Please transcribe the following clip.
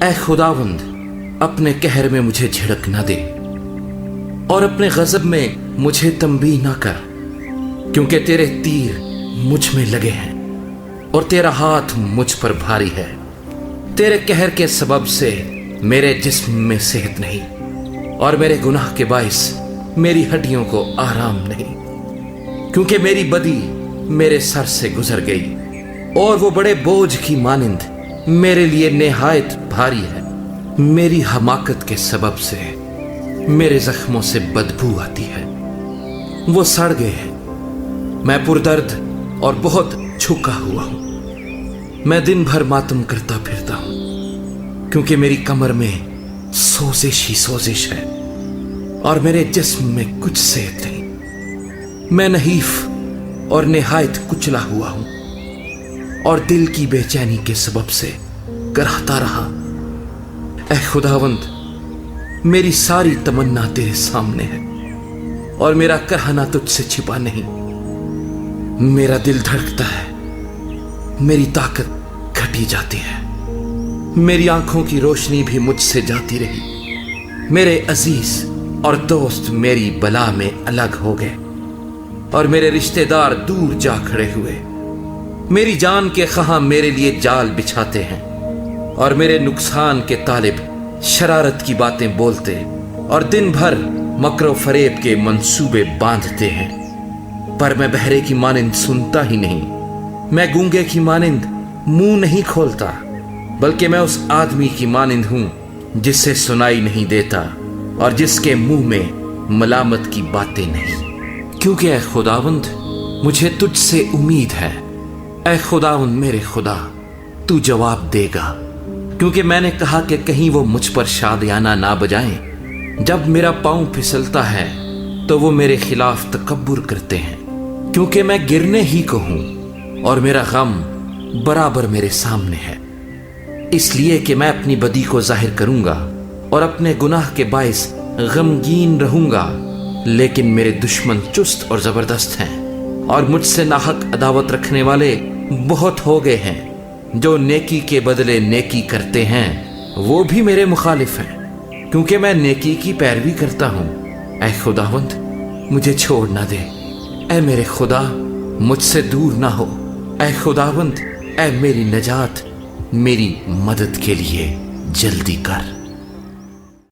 اے خداوند اپنے قہر میں مجھے جھڑک نہ دے اور اپنے غضب میں مجھے تنبیہ نہ کر، کیونکہ تیرے تیر مجھ میں لگے ہیں اور تیرا ہاتھ مجھ پر بھاری ہے۔ تیرے قہر کے سبب سے میرے جسم میں صحت نہیں، اور میرے گناہ کے باعث میری ہڈیوں کو آرام نہیں، کیونکہ میری بدی میرے سر سے گزر گئی اور وہ بڑے بوجھ کی مانند میرے لیے نہایت بھاری ہے۔ میری حماقت کے سبب سے میرے زخموں سے بدبو آتی ہے، وہ سڑ گئے ہیں۔ میں پردرد اور بہت جھکا ہوا ہوں، میں دن بھر ماتم کرتا پھرتا ہوں، کیونکہ میری کمر میں سوزش ہی سوزش ہے اور میرے جسم میں کچھ صحت نہیں۔ میں نحیف اور نہایت کچلا ہوا ہوں اور دل کی بے چینی کے سبب سے کراہتا رہا۔ اے خداوند میری ساری تمنا تیرے سامنے ہے اور میرا کہنا تجھ سے چھپا نہیں۔ میرا دل دھڑکتا ہے، میری طاقت گھٹی جاتی ہے، میری آنکھوں کی روشنی بھی مجھ سے جاتی رہی۔ میرے عزیز اور دوست میری بلا میں الگ ہو گئے اور میرے رشتہ دار دور جا کھڑے ہوئے۔ میری جان کے خواہاں میرے لیے جال بچھاتے ہیں اور میرے نقصان کے طالب شرارت کی باتیں بولتے اور دن بھر مکر و فریب کے منصوبے باندھتے ہیں۔ پر میں بہرے کی مانند سنتا ہی نہیں، میں گونگے کی مانند منہ نہیں کھولتا، بلکہ میں اس آدمی کی مانند ہوں جسے سنائی نہیں دیتا اور جس کے منہ میں ملامت کی باتیں نہیں۔ کیونکہ اے خداوند مجھے تجھ سے امید ہے۔ اے خداوند میرے خدا، تو جواب دے گا، کیونکہ میں نے کہا کہ کہیں وہ مجھ پر شادیانہ نہ بجائیں۔ جب میرا پاؤں پھسلتا ہے تو وہ میرے خلاف تکبر کرتے ہیں، کیونکہ میں گرنے ہی کو ہوں اور میرا غم برابر میرے سامنے ہے۔ اس لیے کہ میں اپنی بدی کو ظاہر کروں گا اور اپنے گناہ کے باعث غمگین رہوں گا، لیکن میرے دشمن چست اور زبردست ہیں اور مجھ سے ناحق عداوت رکھنے والے بہت ہو گئے ہیں۔ جو نیکی کے بدلے نیکی کرتے ہیں وہ بھی میرے مخالف ہیں، کیونکہ میں نیکی کی پیروی کرتا ہوں۔ اے خداوند مجھے چھوڑ نہ دے، اے میرے خدا مجھ سے دور نہ ہو۔ اے خداوند، اے میری نجات، میری مدد کے لیے جلدی کر۔